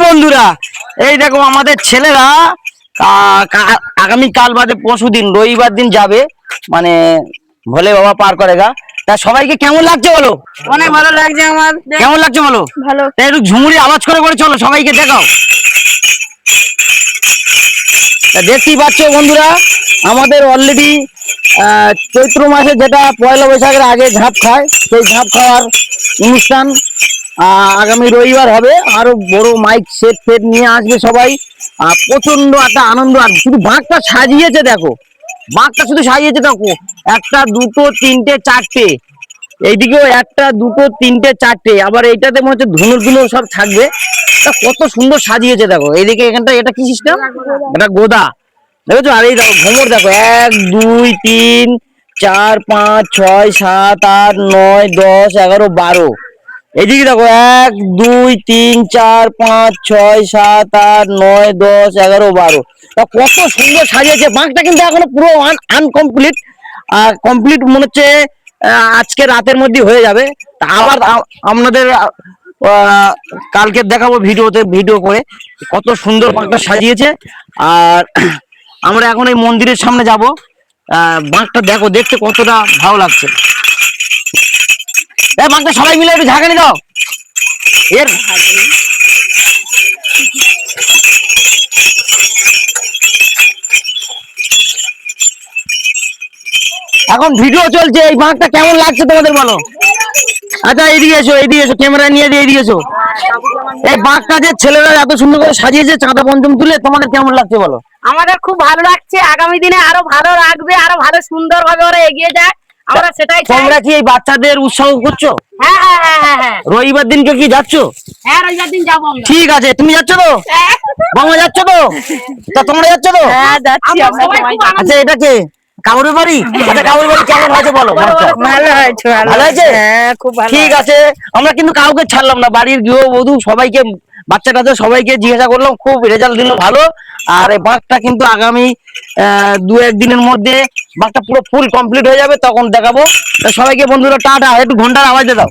বন্ধুরা, এই দেখো আমাদের ছেলেরা আগামী কাল বাদে পরশু দিন রবিবার দিন যাবে, মানে ভোলে বাবা পার করেগা। তা সবাইকে কেমন লাগছে বলো? অনেক ভালো লাগছে আমার। কেমন লাগছে বলো? ভালো। তা একটু ঝুমুরি আওয়াজ করে করে চলো, সবাইকে দেখাও। তা দেখতেই পাচ্ছ বন্ধুরা, আমাদের অলরেডি চৈত্র মাসে যেটা পয়লা বৈশাখের আগে ঝাঁপ খায়, সেই ঝাঁপ খাওয়ার অনুষ্ঠান আগামী রবিবার হবে। আরো বড় মাইক সেট ফেট নিয়ে আসবে সবাই। প্রচন্ড একটা আনন্দ। আর শুধু বাঁকটা সাজিয়েছে দেখো, বাঁকটা শুধু সাজিয়েছে দেখো, একটা দুটো তিনটে চারটে, এইদিকেও একটা দুটো তিনটে চারটে, আবার এইটাতে মনে হচ্ছে ধনুর ধুনুর সব থাকবে। কত সুন্দর সাজিয়েছে দেখো। এইদিকে এখানটা এটা কি সিস্টেম, এটা গোদা দেখেছো। আর এই দেখো ঘুমর দেখো, 1 2 3 4 5 6 7 8 9 10 11 12। এদিকে দেখো 1 2 3 4 5 6 7 8 9 10 11 12। কত সুন্দর সাজিয়েছে। বাঁকটা কিন্তু এখনো পুরো আনকমপ্লিট। কমপ্লিট মনে হচ্ছে আজকে রাতের মধ্যে হয়ে যাবে। তা আবার আপনাদের কালকে দেখাবো ভিডিওতে, ভিডিও করে কত সুন্দর বাঁকটা সাজিয়েছে। আর আমরা এখন এই মন্দিরের সামনে যাব। বাঁকটা দেখো, দেখতে কতটা ভালো লাগছে। বাঁকটা সবাই মিলে একটু ঝাঁকানি দাও। এর এখন ভিডিও চলছে, এই বাঁকটা কেমন লাগছে তোমাদের বলো? আচ্ছা এদিকে এসো, এদিকে এসো, ক্যামেরা নিয়ে এদিকে এসো। এই বাঁকটা যে ছেলেরা এত সুন্দর করে সাজিয়েছে চাঁদা পঞ্চম তুলে, তোমাদের কেমন লাগছে বলো? আমাদের খুব ভালো লাগছে। আগামী দিনে আরো ভালো রাখবে, আরো ভালো সুন্দর ভাবে ওরা এগিয়ে যায়, আমরা সেটাই চাই। তোমরা কি এই বাচ্চাদের উৎসাহ করছো? হ্যাঁ হ্যাঁ হ্যাঁ হ্যাঁ হ্যাঁ। রবিবার দিনকে কি যাচ্ছ? হ্যাঁ রবিবার দিন যাবো আমরা। ঠিক আছে, তুমি যাচ্ছ তো? বাবা যাচ্ছ তো? তা তোমরা যাচ্ছ তো? হ্যাঁ যাচ্ছি আমরা সবাই। আচ্ছা এটা কে, কাউরের বাড়ি? আচ্ছা কাউরের বাড়ি কেমন হয়েছে বলো? ভালো হয়েছে, ভালো হয়েছে? হ্যাঁ খুব ভালো। ঠিক আছে, আমরা কিন্তু কাউকে ছাড়লাম না, বাড়ির গৃহবধূ সবাইকে, বাচ্চা টাচ্চা সবাইকে জিজ্ঞাসা করলাম, খুব রেজাল্ট দিল ভালো। আর এই বাঁকটা কিন্তু আগামী 2-1 দিনের মধ্যে বাঁকটা পুরো ফুল কমপ্লিট হয়ে যাবে, তখন দেখাবো। সবাইকে বন্ধুরা টাটা, একটু ঘন্টার আওয়াজ দাও।